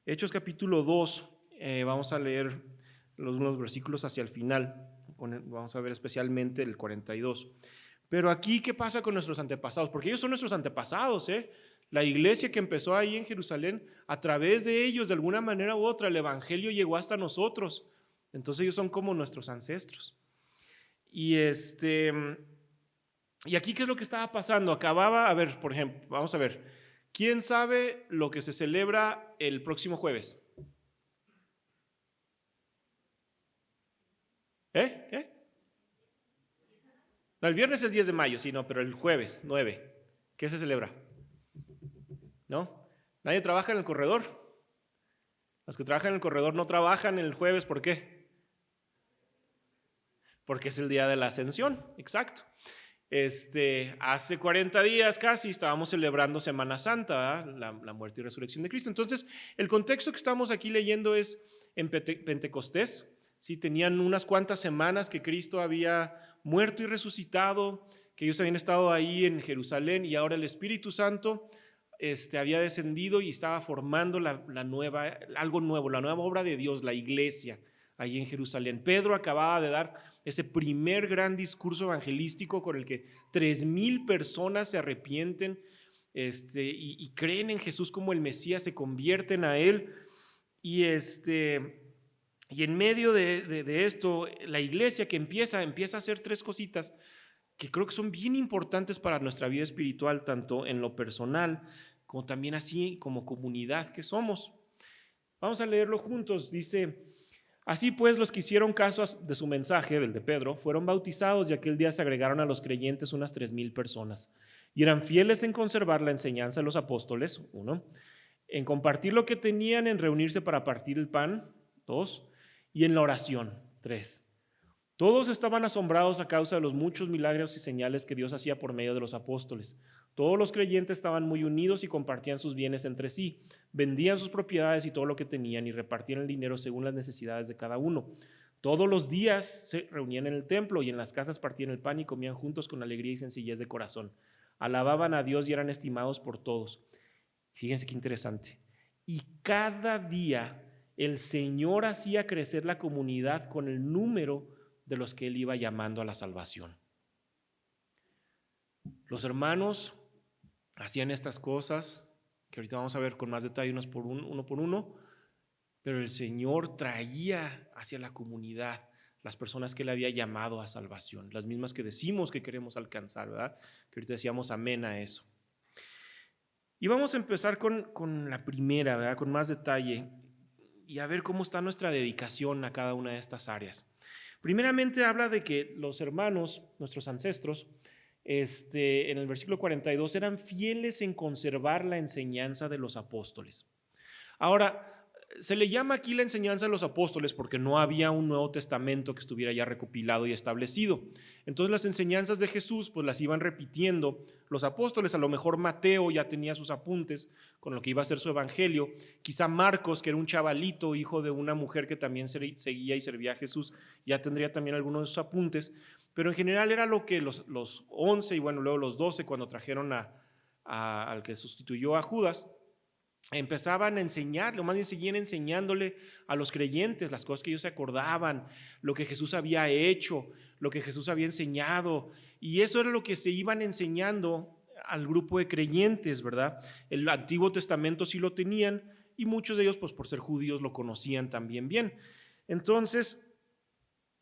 Hechos capítulo 2, vamos a leer unos versículos hacia el final, vamos a ver especialmente el 42. Pero aquí, ¿qué pasa con nuestros antepasados? Porque ellos son nuestros antepasados, ¿eh? La iglesia que empezó ahí en Jerusalén, a través de ellos, de alguna manera u otra, el evangelio llegó hasta nosotros. Entonces ellos son como nuestros ancestros. Y y aquí, ¿qué es lo que estaba pasando? Acababa, a ver, por ejemplo, vamos a ver, ¿quién sabe lo que se celebra el próximo jueves? ¿Eh? No, el viernes es 10 de mayo, sí, no, pero el jueves, 9, ¿qué se celebra? ¿No? Nadie trabaja en el corredor. Los que trabajan en el corredor no trabajan el jueves, ¿por qué? Porque es el día de la ascensión, exacto. Hace 40 días casi estábamos celebrando Semana Santa, la muerte y resurrección de Cristo. Entonces, el contexto que estamos aquí leyendo es en Pentecostés. Sí, tenían unas cuantas semanas que Cristo había muerto y resucitado, que ellos habían estado ahí en Jerusalén y ahora el Espíritu Santo había descendido y estaba formando algo nuevo, la nueva obra de Dios, la iglesia, ahí en Jerusalén. Pedro acababa de dar ese primer gran discurso evangelístico con el que 3,000 personas se arrepienten y creen en Jesús como el Mesías, se convierten a Él. Y en medio de esto, la iglesia que empieza a hacer 3 cositas que creo que son bien importantes para nuestra vida espiritual, tanto en lo personal como también así como comunidad que somos. Vamos a leerlo juntos. Dice: así pues, los que hicieron caso de su mensaje, del de Pedro, fueron bautizados y aquel día se agregaron a los creyentes unas 3,000 personas. Y eran fieles en conservar la enseñanza de los apóstoles, 1, en compartir lo que tenían, en reunirse para partir el pan, 2, y en la oración, 3. Todos estaban asombrados a causa de los muchos milagros y señales que Dios hacía por medio de los apóstoles. Todos los creyentes estaban muy unidos y compartían sus bienes entre sí, vendían sus propiedades y todo lo que tenían y repartían el dinero según las necesidades de cada uno. Todos los días se reunían en el templo y en las casas partían el pan y comían juntos con alegría y sencillez de corazón. Alababan a Dios y eran estimados por todos. Fíjense qué interesante. Y cada día el Señor hacía crecer la comunidad con el número de los que Él iba llamando a la salvación. Los hermanos hacían estas cosas, que ahorita vamos a ver con más detalle uno por uno, pero el Señor traía hacia la comunidad las personas que Él había llamado a salvación, las mismas que decimos que queremos alcanzar, ¿verdad? Que ahorita decíamos amén a eso. Y vamos a empezar con la primera, ¿verdad? Con más detalle y a ver cómo está nuestra dedicación a cada una de estas áreas. Primeramente habla de que los hermanos, nuestros ancestros, en el versículo 42, eran fieles en conservar la enseñanza de los apóstoles. Ahora, se le llama aquí la enseñanza de los apóstoles porque no había un Nuevo Testamento que estuviera ya recopilado y establecido. Entonces las enseñanzas de Jesús pues las iban repitiendo los apóstoles. A lo mejor Mateo ya tenía sus apuntes con lo que iba a ser su evangelio. Quizá Marcos, que era un chavalito, hijo de una mujer que también seguía y servía a Jesús, ya tendría también algunos de sus apuntes. Pero en general era lo que los 11 y bueno, luego los 12 cuando trajeron al que sustituyó a Judas, empezaban a enseñar, lo más bien seguían enseñándole a los creyentes las cosas que ellos se acordaban, lo que Jesús había hecho, lo que Jesús había enseñado, y eso era lo que se iban enseñando al grupo de creyentes, ¿verdad? El Antiguo Testamento sí lo tenían y muchos de ellos, pues por ser judíos, lo conocían también bien. Entonces,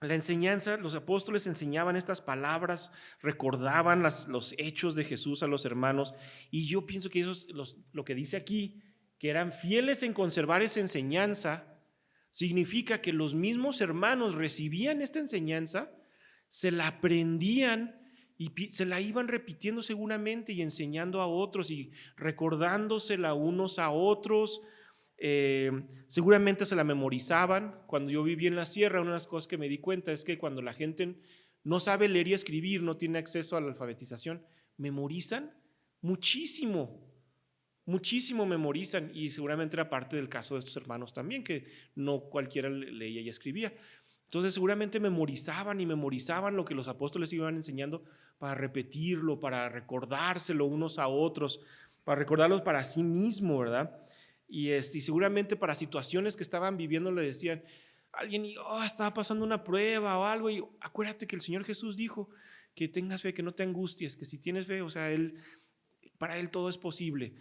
la enseñanza, los apóstoles enseñaban estas palabras, recordaban los hechos de Jesús a los hermanos, y yo pienso que eso es lo que dice aquí, que eran fieles en conservar esa enseñanza, significa que los mismos hermanos recibían esta enseñanza, se la aprendían y se la iban repitiendo seguramente y enseñando a otros y recordándosela unos a otros. Seguramente se la memorizaban. Cuando yo viví en la sierra, una de las cosas que me di cuenta es que cuando la gente no sabe leer y escribir, no tiene acceso a la alfabetización, memorizan muchísimo, muchísimo memorizan, y seguramente era parte del caso de estos hermanos también, que no cualquiera leía y escribía. Entonces seguramente memorizaban y memorizaban lo que los apóstoles iban enseñando para repetirlo, para recordárselo unos a otros, para recordarlos para sí mismo, ¿verdad? y seguramente para situaciones que estaban viviendo le decían, alguien estaba pasando una prueba o algo, y acuérdate que el Señor Jesús dijo que tengas fe, que no te angusties, que si tienes fe, o sea, para Él todo es posible.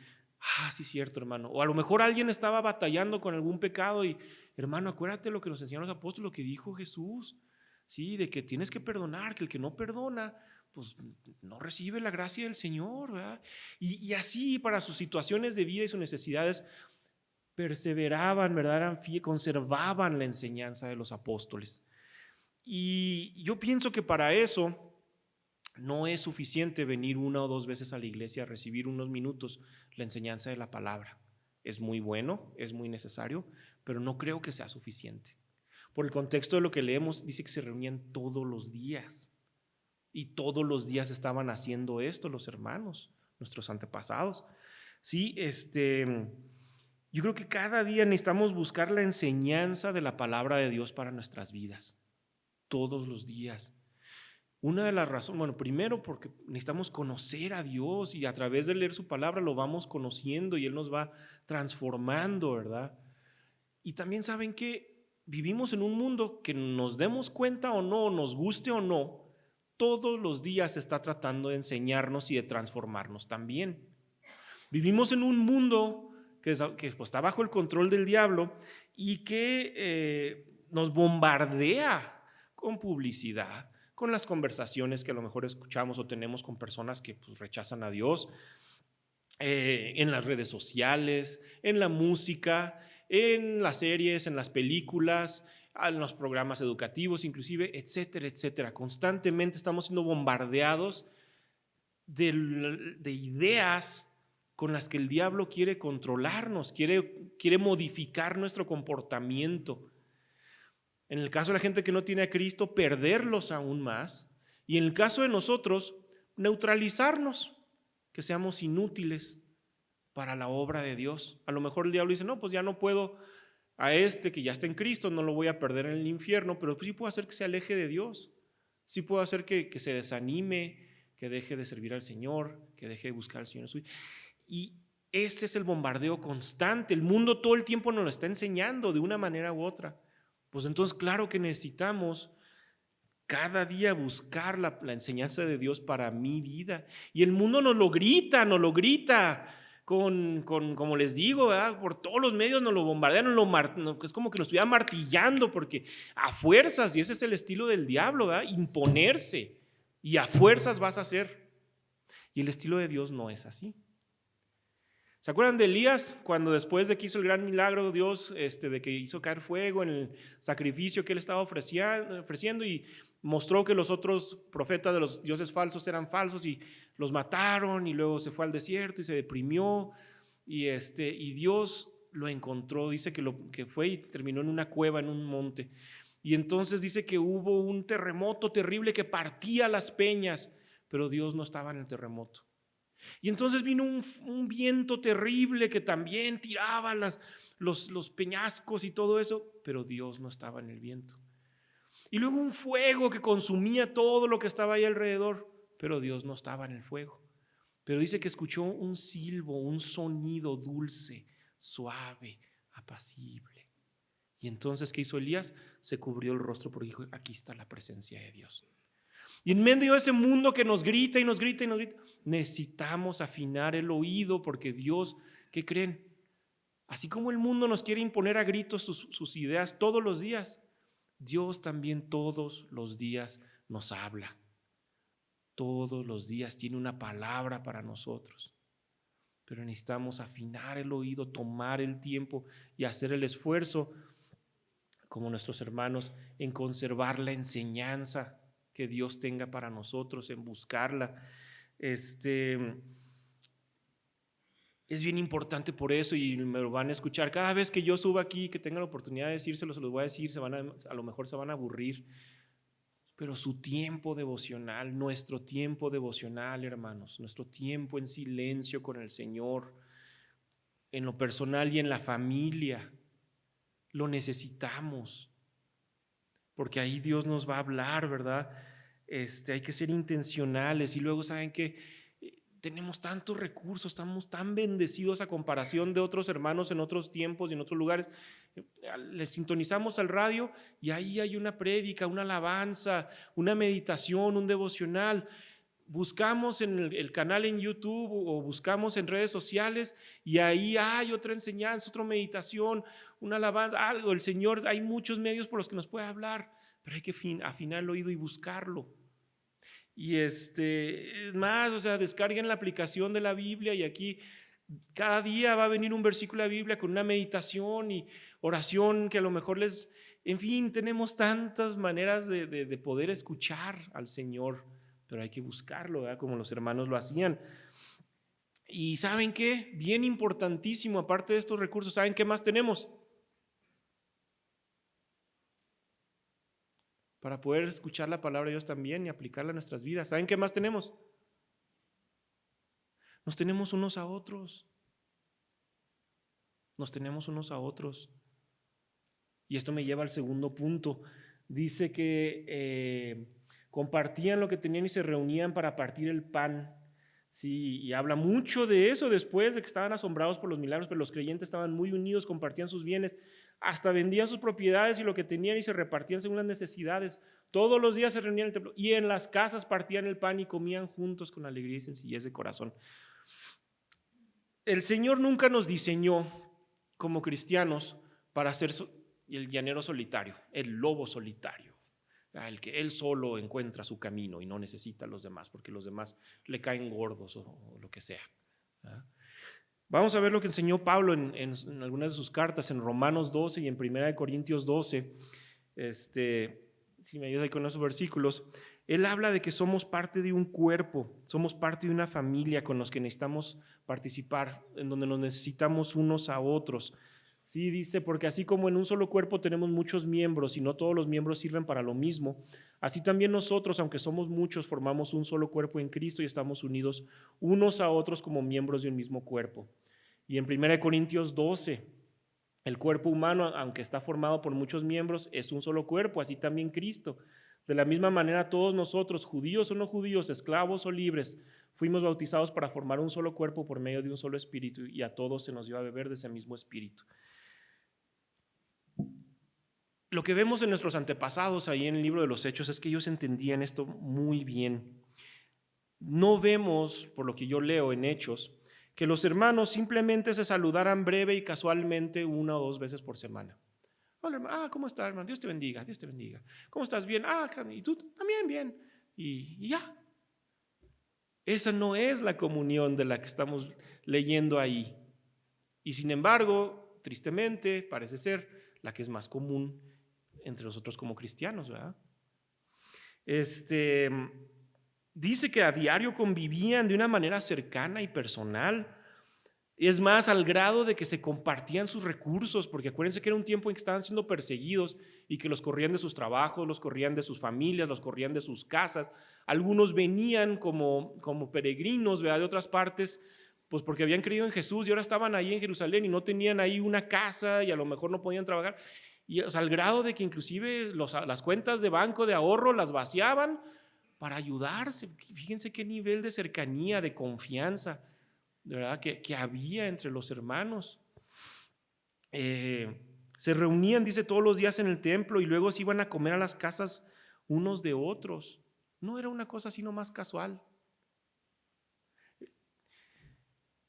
Sí, cierto, hermano. O a lo mejor alguien estaba batallando con algún pecado y, hermano, acuérdate lo que nos enseñaron los apóstoles, lo que dijo Jesús, sí, de que tienes que perdonar, que el que no perdona, pues no recibe la gracia del Señor, ¿verdad? Y así para sus situaciones de vida y sus necesidades, perseveraban, ¿verdad? Eran fieles, conservaban la enseñanza de los apóstoles. Y yo pienso que para eso no es suficiente venir una o dos veces a la iglesia a recibir unos minutos la enseñanza de la palabra. Es muy bueno, es muy necesario, pero no creo que sea suficiente. Por el contexto de lo que leemos, dice que se reunían todos los días. Y todos los días estaban haciendo esto los hermanos, nuestros antepasados. Sí, yo creo que cada día necesitamos buscar la enseñanza de la palabra de Dios para nuestras vidas. Todos los días. Una de las razones, bueno, primero porque necesitamos conocer a Dios y a través de leer su palabra lo vamos conociendo y Él nos va transformando, ¿verdad? Y también saben que vivimos en un mundo que nos demos cuenta o no, nos guste o no, todos los días está tratando de enseñarnos y de transformarnos también. Vivimos en un mundo que pues, está bajo el control del diablo y que nos bombardea con publicidad, con las conversaciones que a lo mejor escuchamos o tenemos con personas que pues, rechazan a Dios, en las redes sociales, en la música, en las series, en las películas, en los programas educativos, inclusive, etcétera, etcétera. Constantemente estamos siendo bombardeados de ideas con las que el diablo quiere controlarnos, quiere modificar nuestro comportamiento. En el caso de la gente que no tiene a Cristo, perderlos aún más. Y en el caso de nosotros, neutralizarnos, que seamos inútiles para la obra de Dios. A lo mejor el diablo dice, no, pues ya no puedo a que ya está en Cristo, no lo voy a perder en el infierno, pero sí puedo hacer que se aleje de Dios. Sí puedo hacer que se desanime, que deje de servir al Señor, que deje de buscar al Señor. Y ese es el bombardeo constante. El mundo todo el tiempo nos lo está enseñando de una manera u otra. Pues entonces, claro que necesitamos cada día buscar la enseñanza de Dios para mi vida. Y el mundo nos lo grita, como les digo, ¿verdad? Por todos los medios nos lo bombardean, es como que nos estuviera martillando, porque a fuerzas, y ese es el estilo del diablo, ¿verdad? Imponerse, y a fuerzas vas a hacer. Y el estilo de Dios no es así. ¿Se acuerdan de Elías cuando después de que hizo el gran milagro Dios, de que hizo caer fuego en el sacrificio que él estaba ofreciendo y mostró que los otros profetas de los dioses falsos eran falsos y los mataron y luego se fue al desierto y se deprimió y Dios lo encontró, dice que fue y terminó en una cueva, en un monte, y entonces dice que hubo un terremoto terrible que partía las peñas, pero Dios no estaba en el terremoto. Y entonces vino un viento terrible que también tiraba los peñascos y todo eso, pero Dios no estaba en el viento. Y luego un fuego que consumía todo lo que estaba ahí alrededor, pero Dios no estaba en el fuego. Pero dice que escuchó un silbo, un sonido dulce, suave, apacible. Y entonces, ¿qué hizo Elías? Se cubrió el rostro porque dijo, aquí está la presencia de Dios. Y en medio de ese mundo que nos grita y nos grita y nos grita, necesitamos afinar el oído porque Dios, ¿qué creen? Así como el mundo nos quiere imponer a gritos sus ideas todos los días, Dios también todos los días nos habla. Todos los días tiene una palabra para nosotros. Pero necesitamos afinar el oído, tomar el tiempo y hacer el esfuerzo, como nuestros hermanos, en conservar la enseñanza que Dios tenga para nosotros, en buscarla. Es bien importante por eso, y me lo van a escuchar cada vez que yo suba aquí, que tenga la oportunidad de decírselo, se los voy a decir, a lo mejor se van a aburrir, pero su tiempo devocional, nuestro tiempo devocional, hermanos, nuestro tiempo en silencio con el Señor, en lo personal y en la familia, lo necesitamos, porque ahí Dios nos va a hablar, ¿verdad? Hay que ser intencionales. Y luego, ¿saben qué? tenemos tantos recursos, estamos tan bendecidos a comparación de otros hermanos en otros tiempos y en otros lugares. Les sintonizamos al radio y ahí hay una prédica, una alabanza, una meditación, un devocional. Buscamos en el canal en YouTube o buscamos en redes sociales y ahí hay otra enseñanza, otra meditación, una alabanza, algo. El Señor, hay muchos medios por los que nos puede hablar, pero hay que afinar el oído y buscarlo. Y es más, o sea, descarguen la aplicación de la Biblia y aquí cada día va a venir un versículo de la Biblia con una meditación y oración que a lo mejor en fin, tenemos tantas maneras de poder escuchar al Señor, pero hay que buscarlo, ¿verdad? Como los hermanos lo hacían. Y ¿saben qué? Bien importantísimo, aparte de estos recursos, ¿saben qué más tenemos? Para poder escuchar la palabra de Dios también y aplicarla a nuestras vidas. ¿Saben qué más tenemos? Nos tenemos unos a otros. Nos tenemos unos a otros. Y esto me lleva al segundo punto. Dice que compartían lo que tenían y se reunían para partir el pan. Sí, y habla mucho de eso después de que estaban asombrados por los milagros, pero los creyentes estaban muy unidos, compartían sus bienes, hasta vendían sus propiedades y lo que tenían y se repartían según las necesidades. Todos los días se reunían en el templo y en las casas partían el pan y comían juntos con alegría y sencillez de corazón. El Señor nunca nos diseñó como cristianos para ser el llanero solitario, el lobo solitario, el que él solo encuentra su camino y no necesita a los demás porque los demás le caen gordos o lo que sea. Vamos a ver lo que enseñó Pablo en algunas de sus cartas, en Romanos 12 y en 1 Corintios 12. Si me ayudas ahí con esos versículos, él habla de que somos parte de un cuerpo, somos parte de una familia con los que necesitamos participar, en donde nos necesitamos unos a otros. Sí, dice, porque así como en un solo cuerpo tenemos muchos miembros y no todos los miembros sirven para lo mismo, así también nosotros, aunque somos muchos, formamos un solo cuerpo en Cristo y estamos unidos unos a otros como miembros de un mismo cuerpo. Y en 1 Corintios 12, el cuerpo humano, aunque está formado por muchos miembros, es un solo cuerpo, así también Cristo. De la misma manera, todos nosotros, judíos o no judíos, esclavos o libres, fuimos bautizados para formar un solo cuerpo por medio de un solo espíritu y a todos se nos dio a beber de ese mismo espíritu. Lo que vemos en nuestros antepasados ahí en el libro de los Hechos es que ellos entendían esto muy bien. No vemos, por lo que yo leo en Hechos, que los hermanos simplemente se saludaran breve y casualmente 1 o 2 veces por semana. Hola, hermano. ¿Cómo estás, hermano? Dios te bendiga, Dios te bendiga. ¿Cómo estás? Bien. ¿Y tú también bien? Y ya. Esa no es la comunión de la que estamos leyendo ahí. Y sin embargo, tristemente, parece ser la que es más común entre nosotros como cristianos, ¿verdad? Dice que a diario convivían de una manera cercana y personal. Es más, al grado de que se compartían sus recursos, porque acuérdense que era un tiempo en que estaban siendo perseguidos y que los corrían de sus trabajos, los corrían de sus familias, los corrían de sus casas. Algunos venían como peregrinos, ¿verdad?, de otras partes, pues porque habían creído en Jesús y ahora estaban ahí en Jerusalén y no tenían ahí una casa y a lo mejor no podían trabajar. Y al grado de que inclusive las cuentas de banco de ahorro las vaciaban para ayudarse. Fíjense qué nivel de cercanía, de confianza, de verdad, que había entre los hermanos. Se reunían, dice, todos los días en el templo y luego se iban a comer a las casas unos de otros. No era una cosa así nomás casual.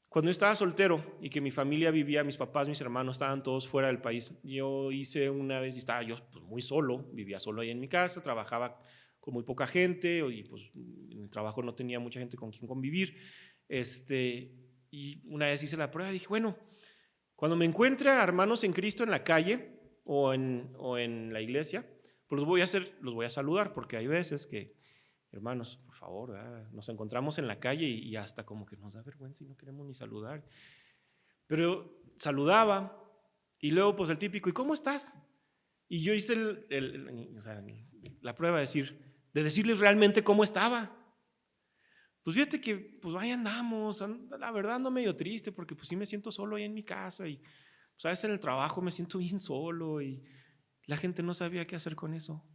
Cuando yo estaba soltero y que mi familia vivía, mis papás, mis hermanos estaban todos fuera del país, yo hice una vez, y estaba yo pues, muy solo, vivía solo ahí en mi casa, trabajaba con muy poca gente y pues en el trabajo no tenía mucha gente con quien convivir. Y una vez hice la prueba y dije, bueno, cuando me encuentre a hermanos en Cristo en la calle o en la iglesia, pues los voy a saludar, porque hay veces que, hermanos, por favor, nos encontramos en la calle y hasta como que nos da vergüenza y no queremos ni saludar. Pero saludaba y luego pues el típico, ¿y cómo estás? Y yo hice la prueba de decirles realmente cómo estaba. Pues fíjate que pues ahí andamos, la verdad ando medio triste porque pues sí me siento solo ahí en mi casa y pues a veces en el trabajo me siento bien solo y la gente no sabía qué hacer con eso.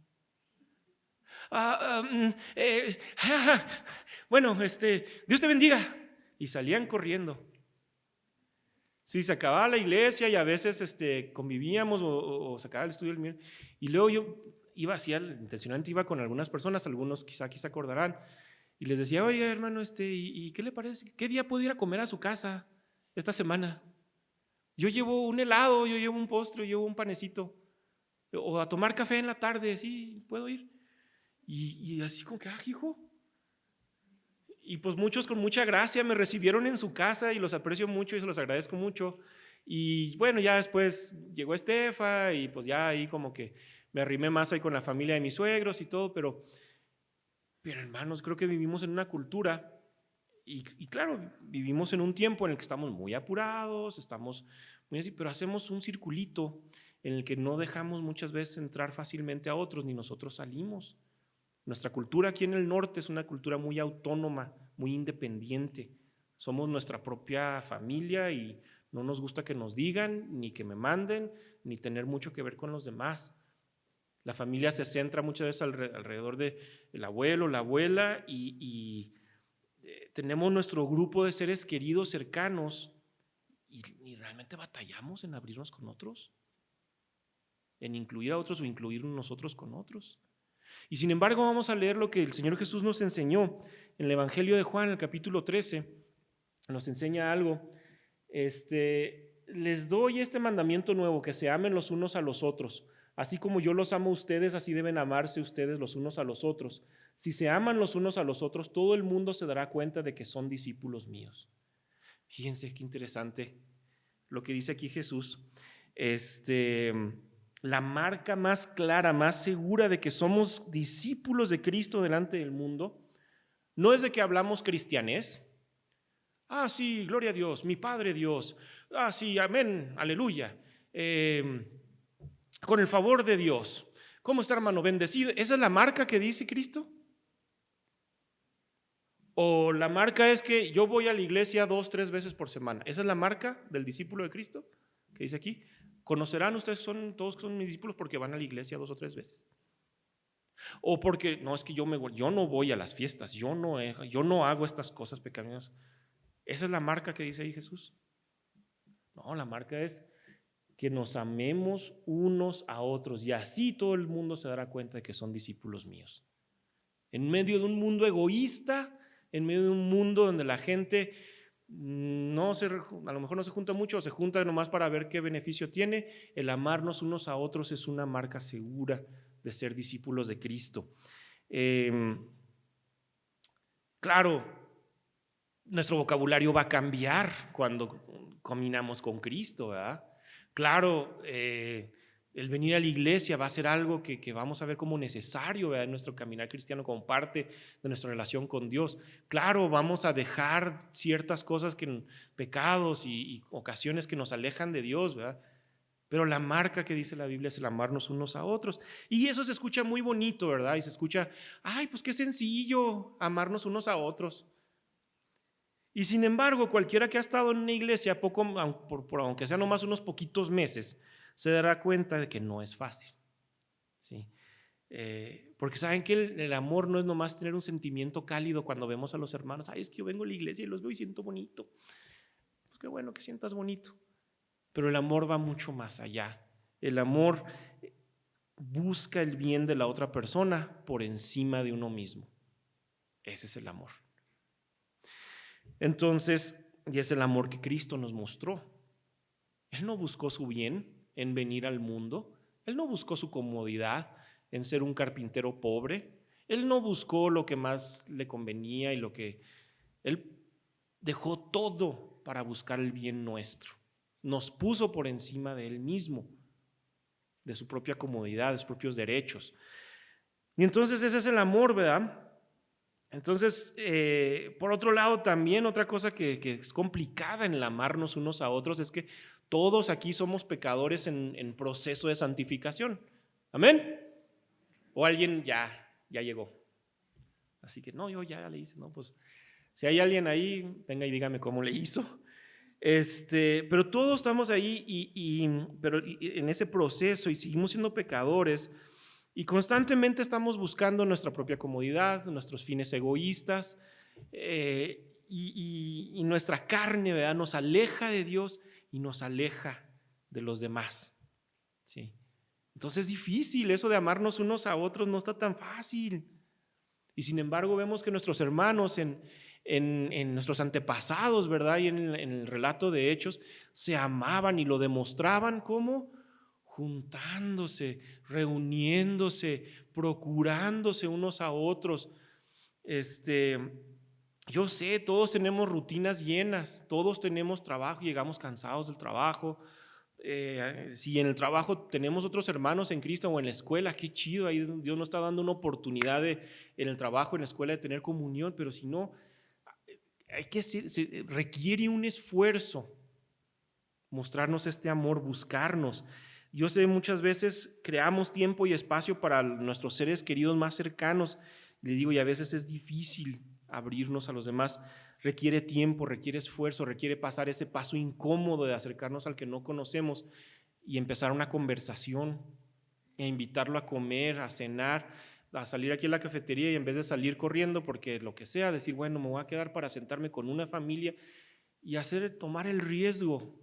Bueno, Dios te bendiga. y salían corriendo. Sí, se acababa la iglesia y a veces convivíamos o se acababa el estudio del miércoles. Y luego yo iba así, intencionalmente iba con algunas personas, algunos quizá aquí se acordarán, y les decía, oye hermano, ¿y qué le parece? ¿Qué día puedo ir a comer a su casa esta semana? Yo llevo un helado, yo llevo un postre, yo llevo un panecito, o a tomar café en la tarde, sí, puedo ir. Y así como que, hijo. Y pues muchos con mucha gracia me recibieron en su casa y los aprecio mucho y se los agradezco mucho. Y bueno, ya después llegó Estefa y pues ya ahí como que me arrimé más ahí con la familia de mis suegros y todo, pero hermanos, creo que vivimos en una cultura y claro, vivimos en un tiempo en el que estamos muy apurados, estamos muy así, pero hacemos un circulito en el que no dejamos muchas veces entrar fácilmente a otros, ni nosotros salimos. Nuestra cultura aquí en el norte es una cultura muy autónoma, muy independiente. Somos nuestra propia familia y no nos gusta que nos digan, ni que me manden, ni tener mucho que ver con los demás. La familia se centra muchas veces alrededor del abuelo, la abuela y tenemos nuestro grupo de seres queridos cercanos y realmente batallamos en abrirnos con otros, en incluir a otros o incluirnos nosotros con otros. Y sin embargo vamos a leer lo que el Señor Jesús nos enseñó en el Evangelio de Juan, en el capítulo 13, nos enseña algo. Les doy este mandamiento nuevo, que se amen los unos a los otros. Así como yo los amo a ustedes, así deben amarse ustedes los unos a los otros. Si se aman los unos a los otros, todo el mundo se dará cuenta de que son discípulos míos. Fíjense qué interesante lo que dice aquí Jesús. La marca más clara, más segura de que somos discípulos de Cristo delante del mundo, no es de que hablamos cristianés. Sí, gloria a Dios, mi Padre Dios. Sí, amén, aleluya. Con el favor de Dios. ¿Cómo está, hermano? Bendecido. ¿Esa es la marca que dice Cristo? ¿O la marca es que yo voy a la iglesia 2, 3 veces por semana? ¿Esa es la marca del discípulo de Cristo que dice aquí? Conocerán ustedes, todos son mis discípulos porque van a la iglesia 2 o 3 veces. O porque, no, es que yo no voy a las fiestas, yo no hago estas cosas pecaminosas. ¿Esa es la marca que dice ahí Jesús? No, la marca es que nos amemos unos a otros y así todo el mundo se dará cuenta de que son discípulos míos. En medio de un mundo egoísta, en medio de un mundo donde la gente a lo mejor no se junta mucho, o se junta nomás para ver qué beneficio tiene, el amarnos unos a otros es una marca segura de ser discípulos de Cristo. Claro, nuestro vocabulario va a cambiar cuando caminamos con Cristo, ¿verdad? Claro, el venir a la iglesia va a ser algo que vamos a ver como necesario, ¿verdad? En nuestro caminar cristiano como parte de nuestra relación con Dios. Claro, vamos a dejar ciertas cosas, pecados y ocasiones que nos alejan de Dios, ¿verdad? Pero la marca que dice la Biblia es el amarnos unos a otros. Y eso se escucha muy bonito, ¿verdad? Y se escucha, pues qué sencillo amarnos unos a otros. Y sin embargo, cualquiera que ha estado en una iglesia, aunque sea nomás unos poquitos meses, se dará cuenta de que no es fácil, ¿sí? Porque saben que el amor no es nomás tener un sentimiento cálido cuando vemos a los hermanos. Es que yo vengo a la iglesia y los veo y siento bonito. Pues qué bueno que sientas bonito. Pero el amor va mucho más allá. El amor busca el bien de la otra persona por encima de uno mismo. Ese es el amor. Entonces, y es el amor que Cristo nos mostró. Él no buscó su bien en venir al mundo. Él no buscó su comodidad en ser un carpintero pobre. Él no buscó lo que más le convenía Él dejó todo para buscar el bien nuestro. Nos puso por encima de Él mismo, de su propia comodidad, de sus propios derechos. Y entonces ese es el amor, ¿verdad? Entonces, por otro lado, también otra cosa que es complicada en el amarnos unos a otros es que todos aquí somos pecadores en proceso de santificación. ¿Amén? O alguien ya llegó. Así que no, yo ya le hice, ¿no? Pues si hay alguien ahí, venga y dígame cómo le hizo. Pero todos estamos ahí pero en ese proceso y seguimos siendo pecadores. Y constantemente estamos buscando nuestra propia comodidad, nuestros fines egoístas, y nuestra carne, ¿verdad?, nos aleja de Dios y nos aleja de los demás. ¿Sí? Entonces es difícil eso de amarnos unos a otros, no está tan fácil. Y sin embargo vemos que nuestros hermanos en nuestros antepasados, ¿verdad?, y en el relato de Hechos, se amaban y lo demostraban ¿cómo? Juntándose, reuniéndose, procurándose unos a otros. Yo sé, todos tenemos rutinas llenas, todos tenemos trabajo, llegamos cansados del trabajo. Si en el trabajo tenemos otros hermanos en Cristo o en la escuela, qué chido, ahí Dios nos está dando una oportunidad en el trabajo, en la escuela, de tener comunión, pero si no, se requiere un esfuerzo mostrarnos este amor, buscarnos. Yo sé, muchas veces creamos tiempo y espacio para nuestros seres queridos más cercanos, le digo, y a veces es difícil abrirnos a los demás. Requiere tiempo, requiere esfuerzo, requiere pasar ese paso incómodo de acercarnos al que no conocemos y empezar una conversación, e invitarlo a comer, a cenar, a salir aquí a la cafetería, y en vez de salir corriendo porque lo que sea, decir, bueno, me voy a quedar para sentarme con una familia y tomar el riesgo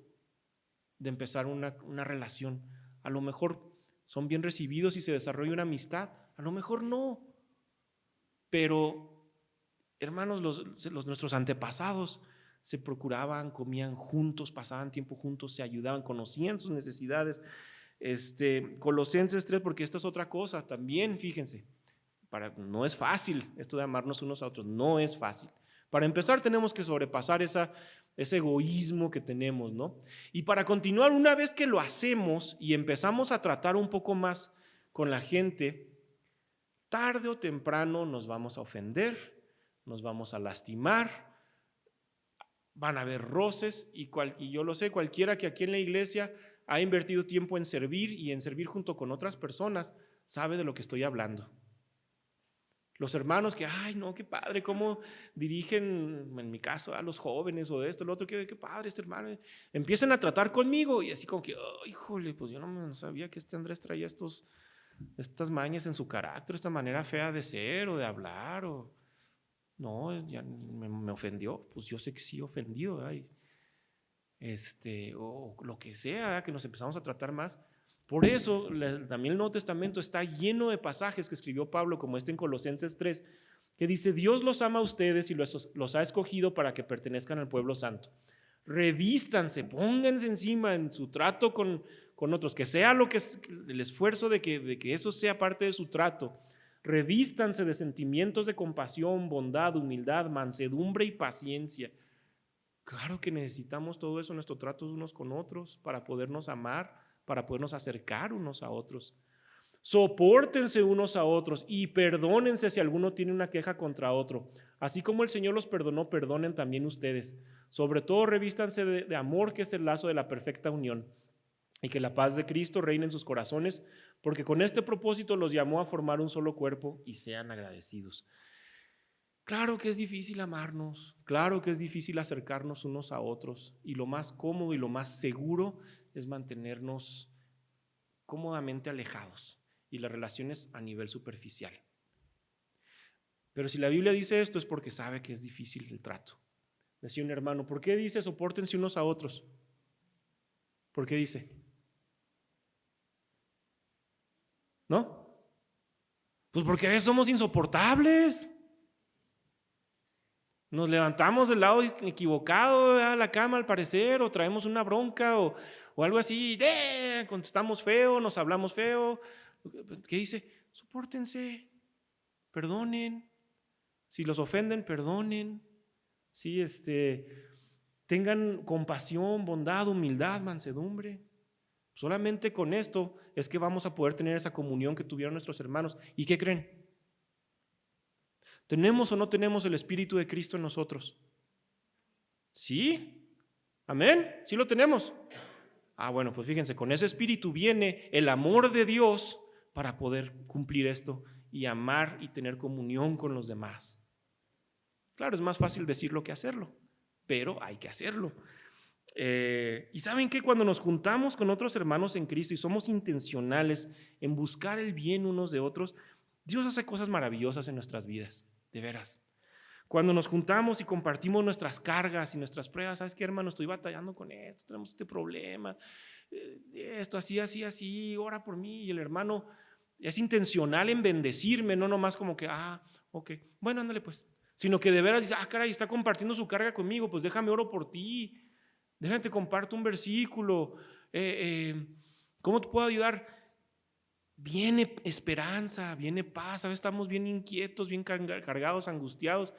de empezar una relación. A lo mejor son bien recibidos y se desarrolla una amistad, a lo mejor no, pero hermanos, nuestros antepasados se procuraban, comían juntos, pasaban tiempo juntos, se ayudaban, conocían sus necesidades. Colosenses 3, porque esta es otra cosa también, fíjense, no es fácil esto de amarnos unos a otros, no es fácil. Para empezar tenemos que sobrepasar ese egoísmo que tenemos, ¿no? Y para continuar, una vez que lo hacemos y empezamos a tratar un poco más con la gente, tarde o temprano nos vamos a ofender, nos vamos a lastimar, van a haber roces y yo lo sé, cualquiera que aquí en la iglesia ha invertido tiempo en servir y en servir junto con otras personas sabe de lo que estoy hablando. Los hermanos que, ay no, qué padre, cómo dirigen, en mi caso, a los jóvenes o de esto, lo otro, qué padre este hermano, empiezan a tratar conmigo y así como que, oh, híjole, pues yo no sabía que Andrés traía estas mañas en su carácter, esta manera fea de ser o de hablar, o no, ya me ofendió, pues yo sé que sí ofendido, ¿verdad? O lo que sea, ¿verdad?, que nos empezamos a tratar más. Por eso también el Nuevo Testamento está lleno de pasajes que escribió Pablo, como en Colosenses 3, que dice, Dios los ama a ustedes y los ha escogido para que pertenezcan al pueblo santo. Revístanse, pónganse encima en su trato con otros, que sea lo que es el esfuerzo de que eso sea parte de su trato. Revístanse de sentimientos de compasión, bondad, humildad, mansedumbre y paciencia. Claro que necesitamos todo eso en nuestro trato unos con otros para podernos amar, para podernos acercar unos a otros. Sopórtense unos a otros y perdónense si alguno tiene una queja contra otro. Así como el Señor los perdonó, perdonen también ustedes. Sobre todo revístanse de amor, que es el lazo de la perfecta unión, y que la paz de Cristo reine en sus corazones, porque con este propósito los llamó a formar un solo cuerpo, y sean agradecidos. Claro que es difícil amarnos, claro que es difícil acercarnos unos a otros, y lo más cómodo y lo más seguro es mantenernos cómodamente alejados y las relaciones a nivel superficial. Pero si la Biblia dice esto es porque sabe que es difícil el trato. Decía un hermano, ¿por qué dice sopórtense unos a otros? ¿Por qué dice? ¿No? Pues porque a veces somos insoportables. Nos levantamos del lado equivocado a la cama al parecer, o traemos una bronca o algo así, contestamos feo, nos hablamos feo. ¿Qué dice? Sopórtense, perdonen, si los ofenden, perdonen, ¿sí? Tengan compasión, bondad, humildad, mansedumbre. Solamente con esto es que vamos a poder tener esa comunión que tuvieron nuestros hermanos. ¿Y qué creen? ¿Tenemos o no tenemos el Espíritu de Cristo en nosotros? ¿Sí? ¿Amén? ¿Sí lo tenemos? Bueno, pues fíjense, con ese Espíritu viene el amor de Dios para poder cumplir esto y amar y tener comunión con los demás. Claro, es más fácil decirlo que hacerlo, pero hay que hacerlo. Y ¿saben qué? Cuando nos juntamos con otros hermanos en Cristo y somos intencionales en buscar el bien unos de otros, Dios hace cosas maravillosas en nuestras vidas, de veras. Cuando nos juntamos y compartimos nuestras cargas y nuestras pruebas, ¿sabes qué, hermano? Estoy batallando con esto, tenemos este problema, esto, así, así, así, ora por mí. Y el hermano es intencional en bendecirme, no nomás como que, ok, bueno, ándale pues. Sino que de veras dice, caray, está compartiendo su carga conmigo, pues déjame oro por ti, déjame te comparto un versículo, ¿cómo te puedo ayudar? Viene esperanza, viene paz, a veces estamos bien inquietos, bien cargados, angustiados,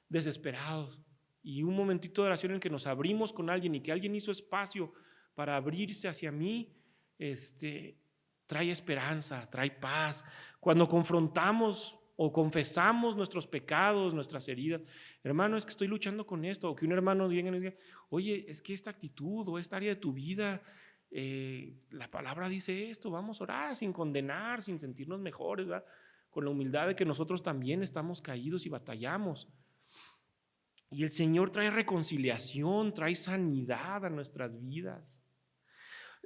desesperados. Y un momentito de oración en que nos abrimos con alguien y que alguien hizo espacio para abrirse hacia mí, trae esperanza, trae paz. Cuando confrontamos o confesamos nuestros pecados, nuestras heridas, hermano, es que estoy luchando con esto, o que un hermano venga y nos diga, oye, es que esta actitud o esta área de tu vida, la palabra dice esto, vamos a orar sin condenar, sin sentirnos mejores, ¿verdad? Con la humildad de que nosotros también estamos caídos y batallamos. Y el Señor trae reconciliación, trae sanidad a nuestras vidas.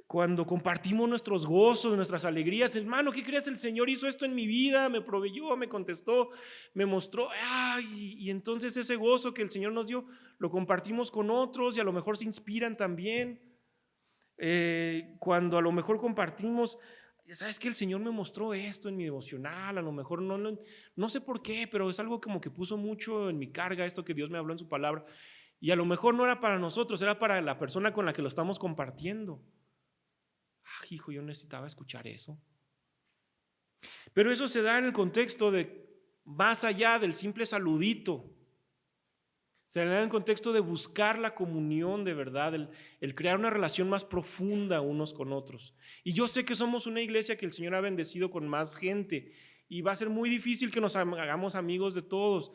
Cuando compartimos nuestros gozos, nuestras alegrías, hermano, ¿qué crees? El Señor hizo esto en mi vida, me proveyó, me contestó, me mostró, y entonces ese gozo que el Señor nos dio, lo compartimos con otros y a lo mejor se inspiran también. Cuando a lo mejor compartimos, ¿sabes qué? El Señor me mostró esto en mi devocional, a lo mejor no sé por qué, pero es algo como que puso mucho en mi carga esto que Dios me habló en su palabra, y a lo mejor no era para nosotros, era para la persona con la que lo estamos compartiendo. Hijo, yo necesitaba escuchar eso. Pero eso se da en el contexto de más allá del simple saludito. Se da en el contexto de buscar la comunión de verdad, el crear una relación más profunda unos con otros. Y yo sé que somos una iglesia que el Señor ha bendecido con más gente y va a ser muy difícil que nos hagamos amigos de todos.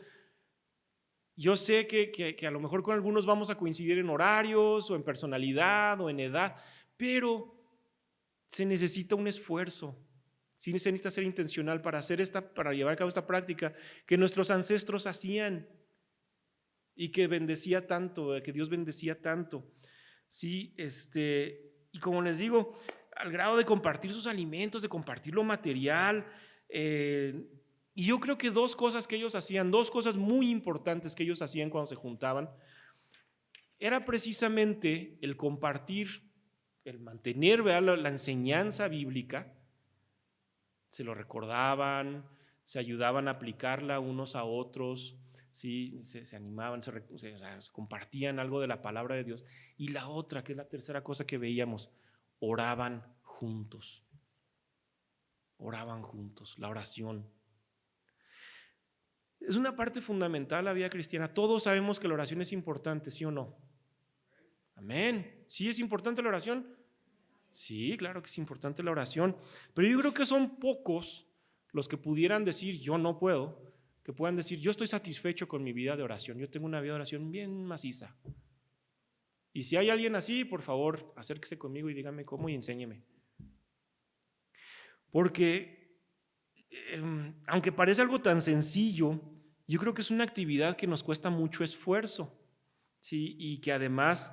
Yo sé que a lo mejor con algunos vamos a coincidir en horarios o en personalidad o en edad, pero se necesita un esfuerzo, sí se necesita ser intencional para llevar a cabo esta práctica que nuestros ancestros hacían y que bendecía tanto, que Dios bendecía tanto. Sí, y como les digo, al grado de compartir sus alimentos, de compartir lo material, y yo creo que dos cosas que ellos hacían, dos cosas muy importantes que ellos hacían cuando se juntaban, era precisamente el compartir, el mantener, ¿verdad?, la enseñanza bíblica. Se lo recordaban, se ayudaban a aplicarla unos a otros, ¿sí? Se animaban, se compartían algo de la palabra de Dios. Y la otra, que es la tercera cosa que veíamos, oraban juntos. Oraban juntos, la oración. Es una parte fundamental de la vida cristiana. Todos sabemos que la oración es importante, ¿sí o no? Amén. ¿Sí es importante la oración? Sí, claro que es importante la oración, pero yo creo que son pocos los que pudieran decir yo no puedo, que puedan decir yo estoy satisfecho con mi vida de oración, yo tengo una vida de oración bien maciza. Y si hay alguien así, por favor, acérquese conmigo y dígame cómo y enséñeme. Porque aunque parece algo tan sencillo, yo creo que es una actividad que nos cuesta mucho esfuerzo, ¿sí? Y que además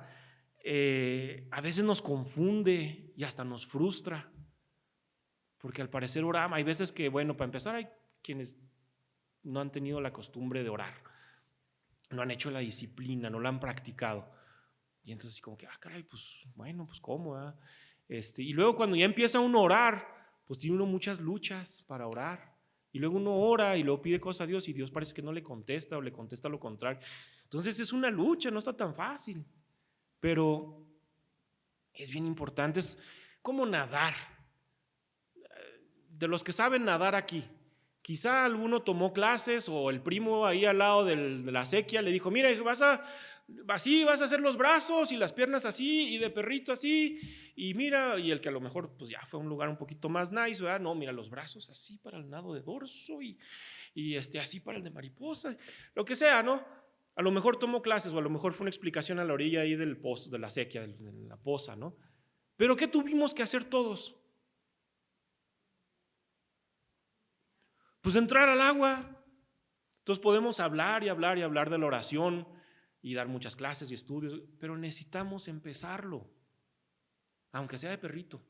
a veces nos confunde y hasta nos frustra, porque al parecer oramos, hay veces que, bueno, para empezar hay quienes no han tenido la costumbre de orar, no han hecho la disciplina, no la han practicado, y entonces como que, caray, pues bueno, pues cómo, y luego cuando ya empieza uno a orar, pues tiene uno muchas luchas para orar, y luego uno ora y luego pide cosas a Dios y Dios parece que no le contesta o le contesta lo contrario, entonces es una lucha, no está tan fácil. Pero es bien importante, es como nadar. De los que saben nadar aquí, quizá alguno tomó clases o el primo ahí al lado de la acequia le dijo, mira, vas a hacer los brazos y las piernas así y de perrito así y mira, y el que a lo mejor pues ya fue a un lugar un poquito más nice, ¿verdad? No, mira, los brazos así para el nado de dorso y así para el de mariposa, lo que sea, ¿no? A lo mejor tomó clases o a lo mejor fue una explicación a la orilla ahí del pozo, de la acequia, de la poza, ¿no? Pero ¿qué tuvimos que hacer todos? Pues entrar al agua. Entonces podemos hablar y hablar y hablar de la oración y dar muchas clases y estudios, pero necesitamos empezarlo, aunque sea de perrito.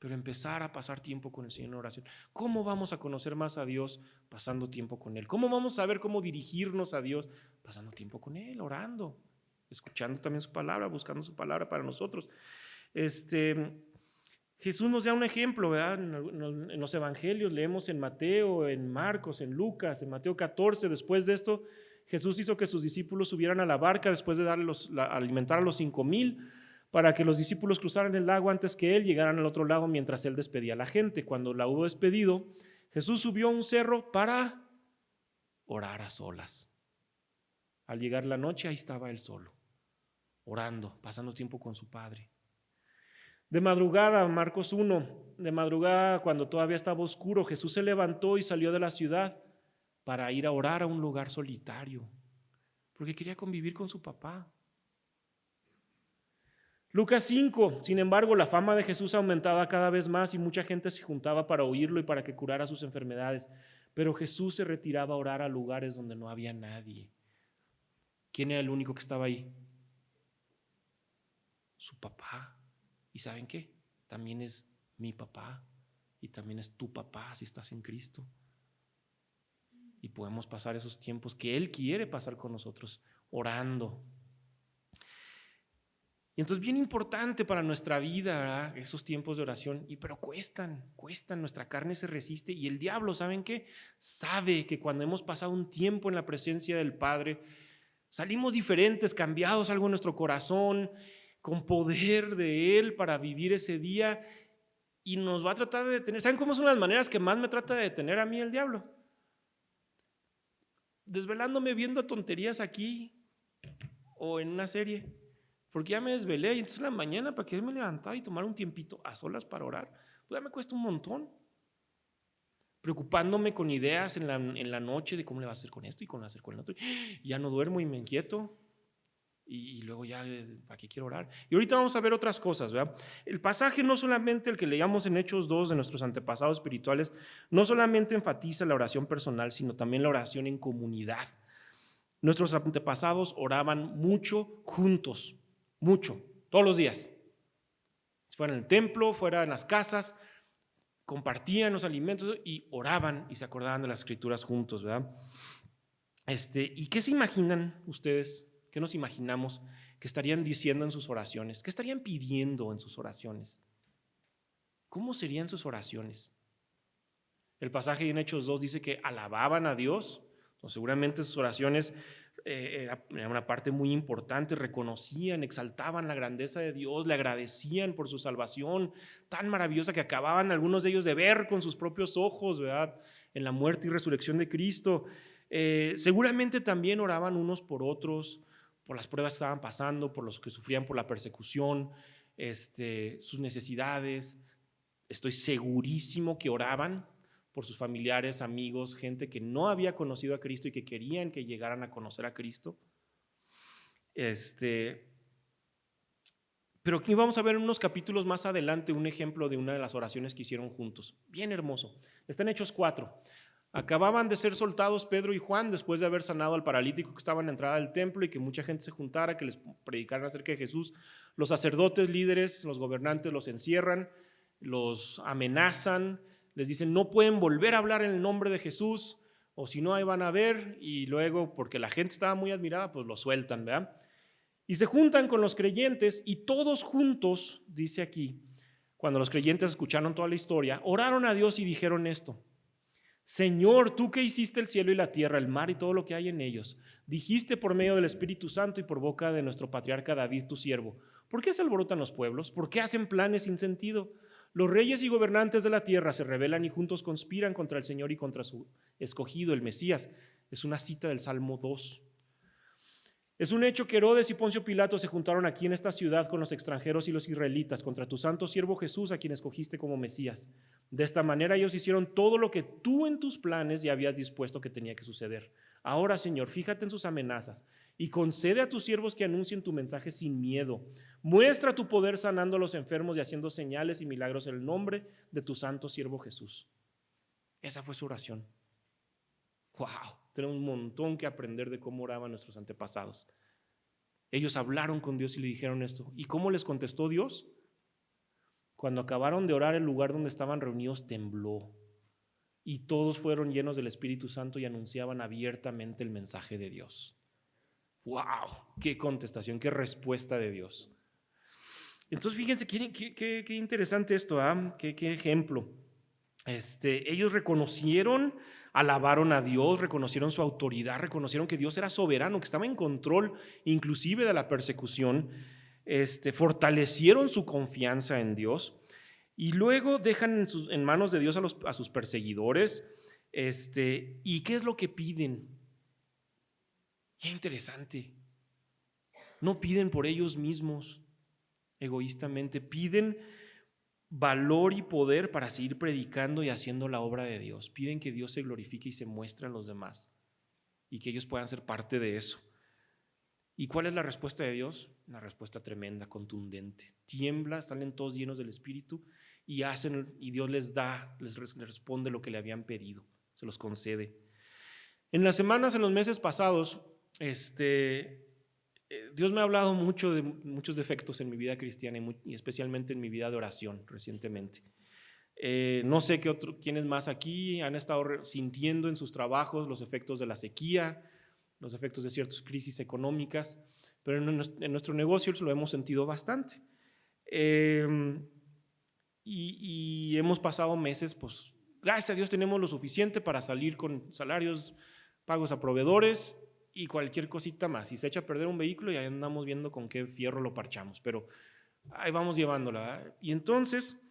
pero empezar a pasar tiempo con el Señor en oración. ¿Cómo vamos a conocer más a Dios? Pasando tiempo con Él. ¿Cómo vamos a saber cómo dirigirnos a Dios? Pasando tiempo con Él, orando, escuchando también su palabra, buscando su palabra para nosotros. Jesús nos da un ejemplo, ¿verdad? En los evangelios leemos en Mateo, en Marcos, en Lucas, en Mateo 14. Después de esto, Jesús hizo que sus discípulos subieran a la barca después de alimentar a los 5,000, para que los discípulos cruzaran el lago antes que él, llegaran al otro lado mientras él despedía a la gente. Cuando la hubo despedido, Jesús subió a un cerro para orar a solas. Al llegar la noche, ahí estaba él solo, orando, pasando tiempo con su Padre. De madrugada, Marcos 1, de madrugada, cuando todavía estaba oscuro, Jesús se levantó y salió de la ciudad para ir a orar a un lugar solitario, porque quería convivir con su papá. Lucas 5, sin embargo, la fama de Jesús aumentaba cada vez más y mucha gente se juntaba para oírlo y para que curara sus enfermedades. Pero Jesús se retiraba a orar a lugares donde no había nadie. ¿Quién era el único que estaba ahí? Su papá. ¿Y saben qué? También es mi papá y también es tu papá si estás en Cristo. Y podemos pasar esos tiempos que Él quiere pasar con nosotros, orando. Y entonces bien importante para nuestra vida, ¿verdad? Esos tiempos de oración, pero cuestan, nuestra carne se resiste y el diablo, ¿saben qué? Sabe que cuando hemos pasado un tiempo en la presencia del Padre, salimos diferentes, cambiados algo en nuestro corazón, con poder de Él para vivir ese día y nos va a tratar de detener. ¿Saben cómo son las maneras que más me trata de detener a mí el diablo? Desvelándome viendo tonterías aquí o en una serie. Porque ya me desvelé y entonces en la mañana para que me levantara y tomar un tiempito a solas para orar, pues ya me cuesta un montón. Preocupándome con ideas en la noche de cómo le va a hacer con esto y cómo le va a hacer con el otro. Y ya no duermo y me inquieto. Y luego ya, ¿para qué quiero orar? Y ahorita vamos a ver otras cosas, ¿verdad? El pasaje no solamente el que leíamos en Hechos 2 de nuestros antepasados espirituales, no solamente enfatiza la oración personal, sino también la oración en comunidad. Nuestros antepasados oraban mucho juntos. Mucho, todos los días. Fuera en el templo, fuera en las casas, compartían los alimentos y oraban y se acordaban de las escrituras juntos, ¿verdad? ¿Y qué se imaginan ustedes? ¿Qué nos imaginamos que estarían diciendo en sus oraciones? ¿Qué estarían pidiendo en sus oraciones? ¿Cómo serían sus oraciones? El pasaje en Hechos 2 dice que alababan a Dios. Entonces, seguramente sus oraciones era una parte muy importante, reconocían, exaltaban la grandeza de Dios, le agradecían por su salvación tan maravillosa que acababan algunos de ellos de ver con sus propios ojos, ¿verdad? En la muerte y resurrección de Cristo. Seguramente también oraban unos por otros, por las pruebas que estaban pasando, por los que sufrían por la persecución, sus necesidades. Estoy segurísimo que oraban por sus familiares, amigos, gente que no había conocido a Cristo y que querían que llegaran a conocer a Cristo. Pero aquí vamos a ver en unos capítulos más adelante un ejemplo de una de las oraciones que hicieron juntos. Bien hermoso. Está en Hechos 4. Acababan de ser soltados Pedro y Juan después de haber sanado al paralítico que estaba en la entrada del templo y que mucha gente se juntara, que les predicaran acerca de Jesús. Los sacerdotes, líderes, los gobernantes los encierran, los amenazan, les dicen no pueden volver a hablar en el nombre de Jesús o si no ahí van a ver, y luego porque la gente estaba muy admirada pues los sueltan, ¿verdad? Y se juntan con los creyentes y todos juntos, dice aquí, cuando los creyentes escucharon toda la historia, oraron a Dios y dijeron esto: Señor, tú que hiciste el cielo y la tierra, el mar y todo lo que hay en ellos, dijiste por medio del Espíritu Santo y por boca de nuestro patriarca David, tu siervo, ¿por qué se alborotan los pueblos? ¿Por qué hacen planes sin sentido? Los reyes y gobernantes de la tierra se rebelan y juntos conspiran contra el Señor y contra su escogido, el Mesías. Es una cita del Salmo 2. Es un hecho que Herodes y Poncio Pilato se juntaron aquí en esta ciudad con los extranjeros y los israelitas contra tu santo siervo Jesús, a quien escogiste como Mesías. De esta manera ellos hicieron todo lo que tú en tus planes ya habías dispuesto que tenía que suceder. Ahora, Señor, fíjate en sus amenazas y concede a tus siervos que anuncien tu mensaje sin miedo. Muestra tu poder sanando a los enfermos y haciendo señales y milagros en el nombre de tu santo siervo Jesús. Esa fue su oración. ¡Wow! Tenemos un montón que aprender de cómo oraban nuestros antepasados. Ellos hablaron con Dios y le dijeron esto. ¿Y cómo les contestó Dios? Cuando acabaron de orar, el lugar donde estaban reunidos tembló y todos fueron llenos del Espíritu Santo y anunciaban abiertamente el mensaje de Dios. ¡Wow! ¡Qué contestación, qué respuesta de Dios! Entonces, fíjense qué interesante esto, qué ejemplo. Ellos reconocieron, alabaron a Dios, reconocieron su autoridad, reconocieron que Dios era soberano, que estaba en control inclusive de la persecución, fortalecieron su confianza en Dios y luego dejan en manos de Dios a sus perseguidores. ¿Y qué es lo que piden? Qué interesante. No piden por ellos mismos egoístamente, piden valor y poder para seguir predicando y haciendo la obra de Dios. Piden que Dios se glorifique y se muestre a los demás y que ellos puedan ser parte de eso. ¿Y cuál es la respuesta de Dios? Una respuesta tremenda, contundente. Tiembla, salen todos llenos del Espíritu y Dios les responde lo que le habían pedido, se los concede. En las semanas, en los meses pasados, Dios me ha hablado mucho de muchos defectos en mi vida cristiana y especialmente en mi vida de oración recientemente. No sé quiénes más aquí han estado sintiendo en sus trabajos los efectos de la sequía, los efectos de ciertas crisis económicas, pero en nuestro negocio lo hemos sentido bastante. Y hemos pasado meses, pues gracias a Dios tenemos lo suficiente para salir con salarios, pagos a proveedores y cualquier cosita más. Si se echa a perder un vehículo, ya andamos viendo con qué fierro lo parchamos, pero ahí vamos llevándola, ¿verdad? Y entonces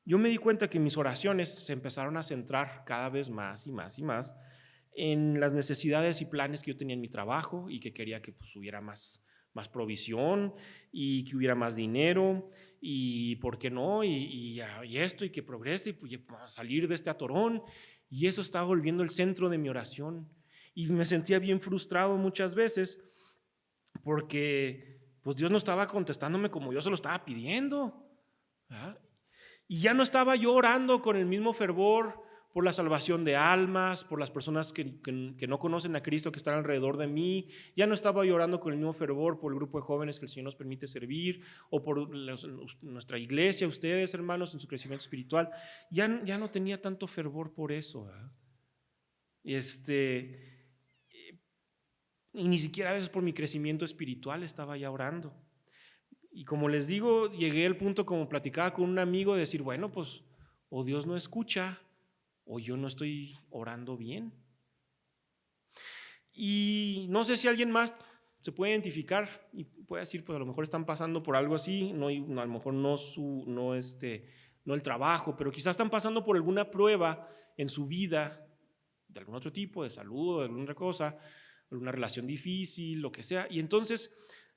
yo me di cuenta que mis oraciones se empezaron a centrar cada vez más y más y más en las necesidades y planes que yo tenía en mi trabajo y que quería que pues, hubiera más provisión y que hubiera más dinero y por qué no, y esto, y que progrese y pues, salir de este atorón. Y eso estaba volviendo el centro de mi oración. Y me sentía bien frustrado muchas veces porque pues Dios no estaba contestándome como yo se lo estaba pidiendo, ¿verdad? Y ya no estaba yo orando con el mismo fervor por la salvación de almas, por las personas que no conocen a Cristo que están alrededor de mí. Ya no estaba yo orando con el mismo fervor por el grupo de jóvenes que el Señor nos permite servir, o por nuestra iglesia, ustedes hermanos, en su crecimiento espiritual. Ya no tenía tanto fervor por eso, ¿verdad? Y ni siquiera a veces por mi crecimiento espiritual estaba ya orando. Y como les digo, llegué al punto, como platicaba con un amigo, de decir, bueno, pues o Dios no escucha o yo no estoy orando bien. Y no sé si alguien más se puede identificar y puede decir, pues a lo mejor están pasando por algo así, no, a lo mejor no el trabajo, pero quizás están pasando por alguna prueba en su vida, de algún otro tipo, de salud o de alguna cosa, alguna relación difícil, lo que sea. Y entonces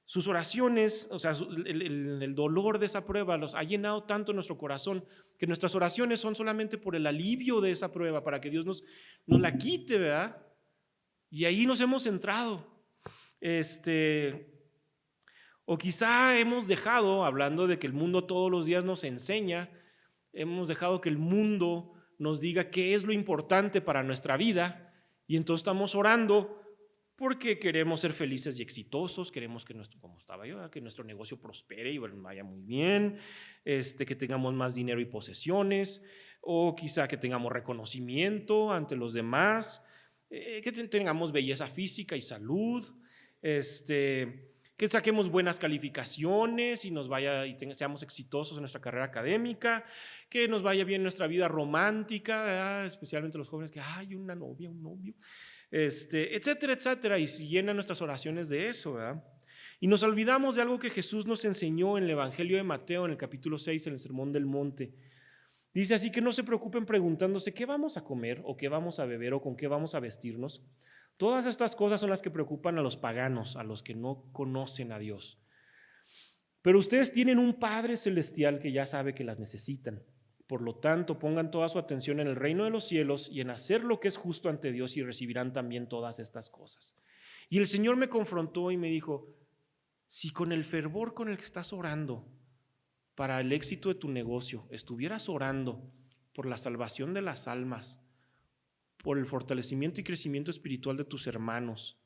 sus oraciones, o sea, el dolor de esa prueba los ha llenado tanto en nuestro corazón que nuestras oraciones son solamente por el alivio de esa prueba, para que Dios nos la quite, ¿verdad? Y ahí nos hemos centrado. O quizá hemos dejado, hablando de que el mundo todos los días nos enseña, hemos dejado que el mundo nos diga qué es lo importante para nuestra vida, y entonces estamos orando porque queremos ser felices y exitosos, queremos que que nuestro negocio prospere y vaya muy bien, que tengamos más dinero y posesiones, o quizá que tengamos reconocimiento ante los demás, que tengamos belleza física y salud, que saquemos buenas calificaciones y seamos exitosos en nuestra carrera académica, que nos vaya bien nuestra vida romántica, especialmente los jóvenes, que hay una novia, un novio, etcétera, etcétera, y se llenan nuestras oraciones de eso, ¿verdad? Y nos olvidamos de algo que Jesús nos enseñó en el Evangelio de Mateo, en el capítulo 6, en el Sermón del Monte. Dice así: que no se preocupen preguntándose qué vamos a comer o qué vamos a beber o con qué vamos a vestirnos. Todas estas cosas son las que preocupan a los paganos, a los que no conocen a Dios. Pero ustedes tienen un Padre celestial que ya sabe que las necesitan. Por lo tanto, pongan toda su atención en el reino de los cielos y en hacer lo que es justo ante Dios, y recibirán también todas estas cosas. Y el Señor me confrontó y me dijo: si con el fervor con el que estás orando para el éxito de tu negocio estuvieras orando por la salvación de las almas, por el fortalecimiento y crecimiento espiritual de tus hermanos,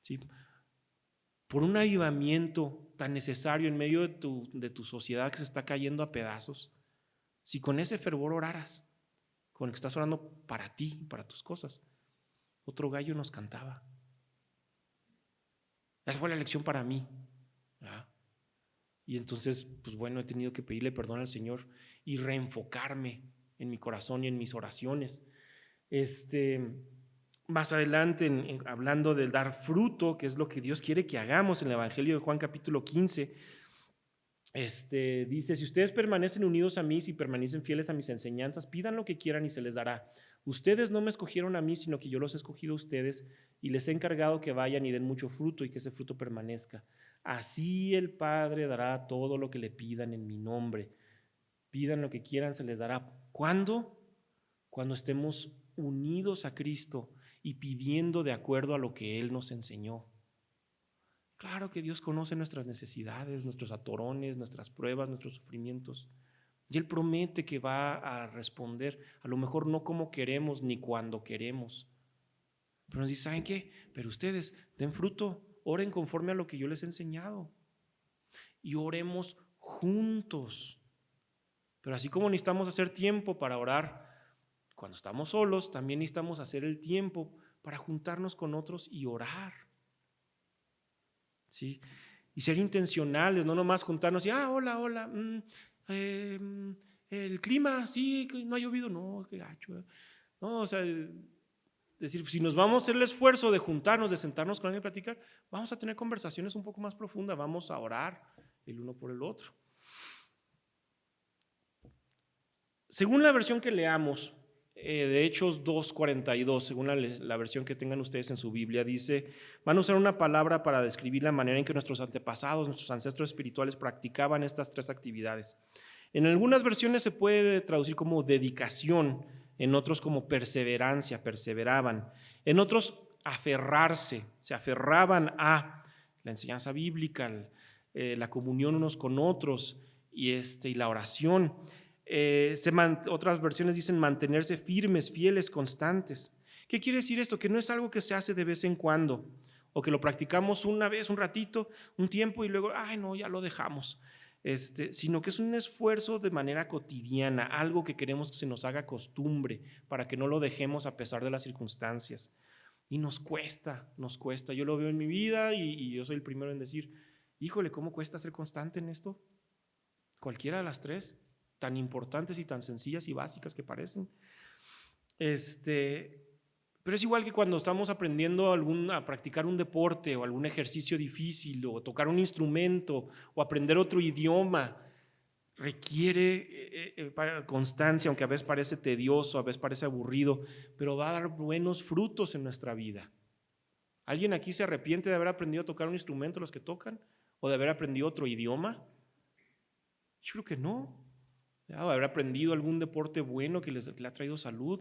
¿sí?, por un avivamiento, tan necesario en medio de tu sociedad que se está cayendo a pedazos, si con ese fervor oraras, con el que estás orando para ti, para tus cosas, otro gallo nos cantaba. Esa fue la lección para mí, ¿verdad? Y entonces, pues bueno, he tenido que pedirle perdón al Señor y reenfocarme en mi corazón y en mis oraciones. Más adelante, hablando de dar fruto, que es lo que Dios quiere que hagamos en el Evangelio de Juan capítulo 15, dice: si ustedes permanecen unidos a mí, si permanecen fieles a mis enseñanzas, pidan lo que quieran y se les dará. Ustedes no me escogieron a mí, sino que yo los he escogido a ustedes y les he encargado que vayan y den mucho fruto y que ese fruto permanezca. Así el Padre dará todo lo que le pidan en mi nombre. Pidan lo que quieran, se les dará. ¿Cuándo? Cuando estemos unidos a Cristo y pidiendo de acuerdo a lo que Él nos enseñó. Claro que Dios conoce nuestras necesidades, nuestros atorones, nuestras pruebas, nuestros sufrimientos. Y Él promete que va a responder, a lo mejor no como queremos ni cuando queremos. Pero nos dice: ¿saben qué? Pero ustedes den fruto, oren conforme a lo que yo les he enseñado. Y oremos juntos. Pero así como necesitamos hacer tiempo para orar cuando estamos solos, también necesitamos hacer el tiempo para juntarnos con otros y orar. ¿Sí? Y ser intencionales, no nomás juntarnos y hola, el clima, sí, no ha llovido, no, qué gacho. No, o sea, decir, si nos vamos a hacer el esfuerzo de juntarnos, de sentarnos con alguien y platicar, vamos a tener conversaciones un poco más profundas, vamos a orar el uno por el otro. Según la versión que leamos, de Hechos 2:42, según la versión que tengan ustedes en su Biblia, dice: van a usar una palabra para describir la manera en que nuestros antepasados, nuestros ancestros espirituales practicaban estas tres actividades. En algunas versiones se puede traducir como dedicación, en otros como perseverancia, perseveraban, en otros aferrarse, se aferraban a la enseñanza bíblica, la comunión unos con otros y la oración. Otras versiones dicen mantenerse firmes, fieles, constantes. ¿Qué quiere decir esto? Que no es algo que se hace de vez en cuando o que lo practicamos una vez, un ratito, un tiempo y luego, no, ya lo dejamos. Sino que es un esfuerzo de manera cotidiana, algo que queremos que se nos haga costumbre para que no lo dejemos a pesar de las circunstancias. Y nos cuesta. Yo lo veo en mi vida y yo soy el primero en decir: híjole, ¿cómo cuesta ser constante en esto? Cualquiera de las tres, tan importantes y tan sencillas y básicas que parecen. Pero es igual que cuando estamos aprendiendo a practicar un deporte o algún ejercicio difícil o tocar un instrumento o aprender otro idioma. Requiere constancia, aunque a veces parece tedioso, a veces parece aburrido, pero va a dar buenos frutos en nuestra vida. ¿Alguien aquí se arrepiente de haber aprendido a tocar un instrumento, los que tocan, o de haber aprendido otro idioma? Yo creo que no. O de haber aprendido algún deporte bueno que le ha traído salud.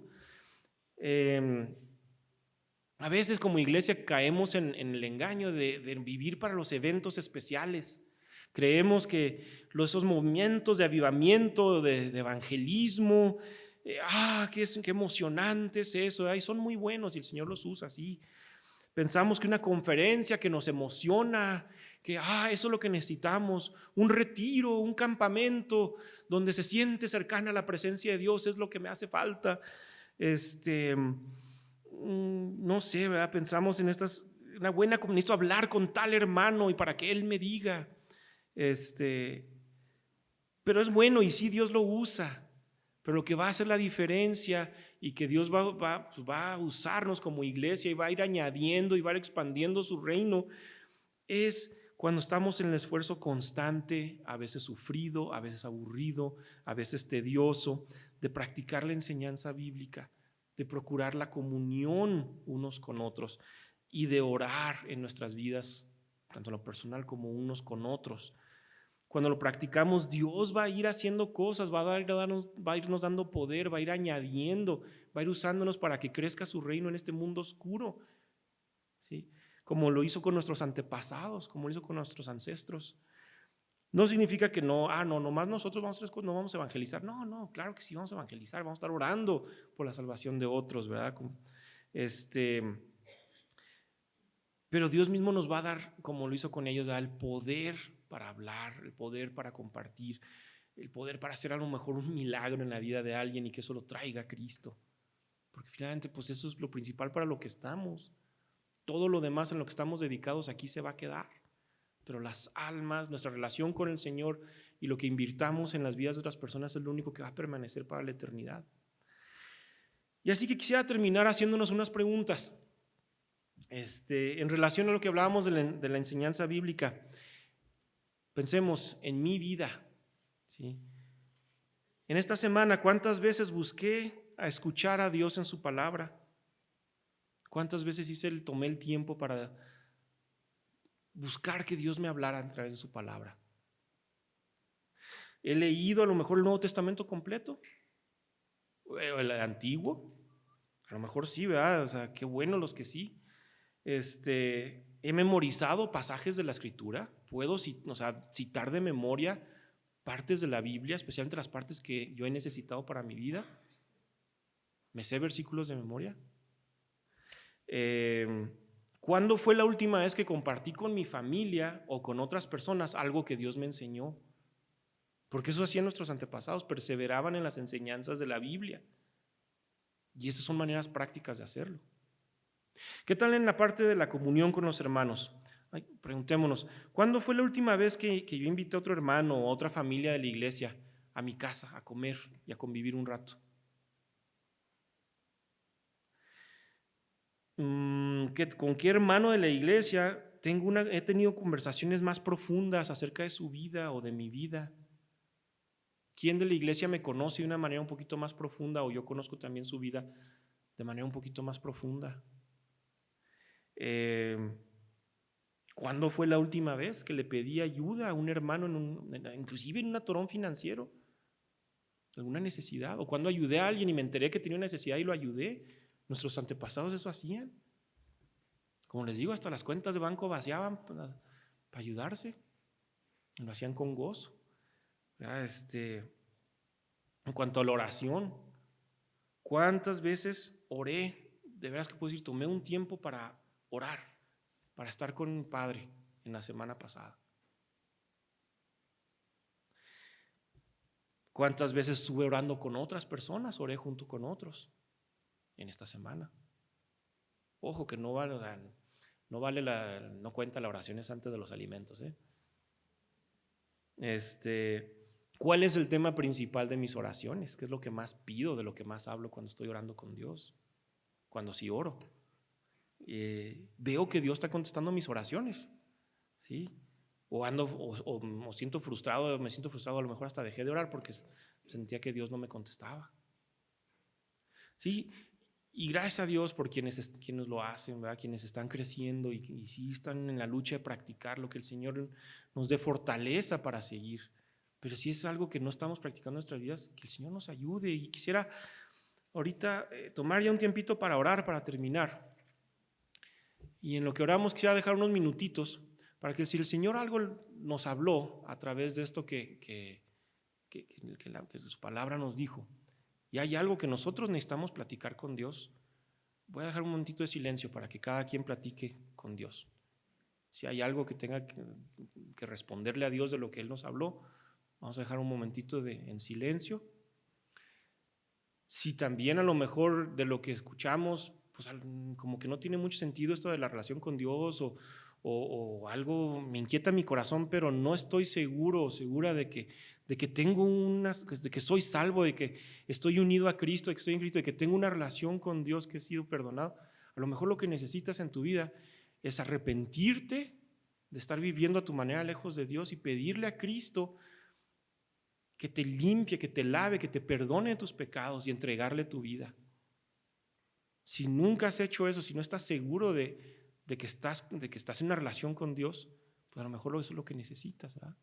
A veces como iglesia caemos en el engaño de vivir para los eventos especiales. Creemos que esos movimientos de avivamiento, de evangelismo, qué emocionante es eso, son muy buenos y el Señor los usa así. Pensamos que una conferencia que nos emociona, que eso es lo que necesitamos, un retiro, un campamento donde se siente cercana a la presencia de Dios es lo que me hace falta. No sé, ¿verdad? Pensamos en una buena comunidad, necesito hablar con tal hermano y para que él me diga. Pero es bueno y sí, Dios lo usa, pero lo que va a hacer la diferencia y que Dios va a usarnos como iglesia y va a ir añadiendo y va a ir expandiendo su reino es cuando estamos en el esfuerzo constante, a veces sufrido, a veces aburrido, a veces tedioso, de practicar la enseñanza bíblica, de procurar la comunión unos con otros y de orar en nuestras vidas, tanto en lo personal como unos con otros. Cuando lo practicamos, Dios va a ir haciendo cosas, va a irnos dando poder, va a ir añadiendo, va a ir usándonos para que crezca su reino en este mundo oscuro, ¿sí? Como lo hizo con nuestros antepasados, como lo hizo con nuestros ancestros. No significa que nomás nosotros no vamos a evangelizar. No, claro que sí vamos a evangelizar, vamos a estar orando por la salvación de otros, ¿verdad? Pero Dios mismo nos va a dar, como lo hizo con ellos, el poder para hablar, el poder para compartir, el poder para hacer a lo mejor un milagro en la vida de alguien y que eso lo traiga a Cristo. Porque finalmente pues eso es lo principal para lo que estamos. Todo lo demás en lo que estamos dedicados aquí se va a quedar. Pero las almas, nuestra relación con el Señor y lo que invirtamos en las vidas de otras personas es lo único que va a permanecer para la eternidad. Y así que quisiera terminar haciéndonos unas preguntas en relación a lo que hablábamos de la enseñanza bíblica. Pensemos en mi vida, ¿sí? En esta semana, ¿cuántas veces busqué a escuchar a Dios en su palabra? ¿Cuántas veces tomé el tiempo para buscar que Dios me hablara a través de su palabra? He leído a lo mejor el Nuevo Testamento completo, el Antiguo, a lo mejor sí, ¿verdad? O sea, qué bueno los que sí. He memorizado pasajes de la Escritura, puedo citar de memoria partes de la Biblia, especialmente las partes que yo he necesitado para mi vida. Me sé versículos de memoria. ¿Cuándo fue la última vez que compartí con mi familia o con otras personas algo que Dios me enseñó? Porque eso hacían nuestros antepasados, perseveraban en las enseñanzas de la Biblia. Y esas son maneras prácticas de hacerlo. ¿Qué tal en la parte de la comunión con los hermanos? Preguntémonos, ¿cuándo fue la última vez que yo invité a otro hermano o a otra familia de la iglesia a mi casa a comer y a convivir un rato? ¿Con qué hermano de la iglesia he tenido conversaciones más profundas acerca de su vida o de mi vida? ¿Quién de la iglesia me conoce de una manera un poquito más profunda o yo conozco también su vida de manera un poquito más profunda? ¿Cuándo fue la última vez que le pedí ayuda a un hermano, inclusive en un atorón financiero, alguna necesidad? ¿O cuando ayudé a alguien y me enteré que tenía una necesidad y lo ayudé? Nuestros antepasados eso hacían. Como les digo, hasta las cuentas de banco vaciaban para ayudarse. Lo hacían con gozo. En cuanto a la oración, ¿cuántas veces oré? De veras que puedo decir, tomé un tiempo para orar, para estar con mi Padre en la semana pasada. ¿Cuántas veces estuve orando con otras personas? Oré junto con otros en esta semana. Ojo que no cuenta la oración es antes de los alimentos, ¿Cuál es el tema principal de mis oraciones? ¿Qué es lo que más pido, de lo que más hablo cuando estoy orando con Dios? Cuando sí oro. Veo que Dios está contestando mis oraciones, ¿sí? O me siento frustrado, a lo mejor hasta dejé de orar porque sentía que Dios no me contestaba. ¿Sí? Y gracias a Dios por quienes lo hacen, ¿verdad? Quienes están creciendo y sí están en la lucha de practicar lo que el Señor nos dé fortaleza para seguir. Pero si es algo que no estamos practicando en nuestras vidas, que el Señor nos ayude. Y quisiera ahorita tomar ya un tiempito para orar, para terminar. Y en lo que oramos quisiera dejar unos minutitos para que si el Señor algo nos habló a través de esto que su palabra nos dijo, y hay algo que nosotros necesitamos platicar con Dios, voy a dejar un momentito de silencio para que cada quien platique con Dios. Si hay algo que tenga que responderle a Dios de lo que Él nos habló, vamos a dejar un momentito en silencio. Si también a lo mejor de lo que escuchamos, pues como que no tiene mucho sentido esto de la relación con Dios o algo me inquieta mi corazón, pero no estoy seguro o segura de que de que soy salvo, de que estoy unido a Cristo, de que estoy en Cristo, de que tengo una relación con Dios, que he sido perdonado. A lo mejor lo que necesitas en tu vida es arrepentirte de estar viviendo a tu manera lejos de Dios y pedirle a Cristo que te limpie, que te lave, que te perdone tus pecados y entregarle tu vida. Si nunca has hecho eso, si no estás seguro de que estás en una relación con Dios, pues a lo mejor eso es lo que necesitas, ¿verdad?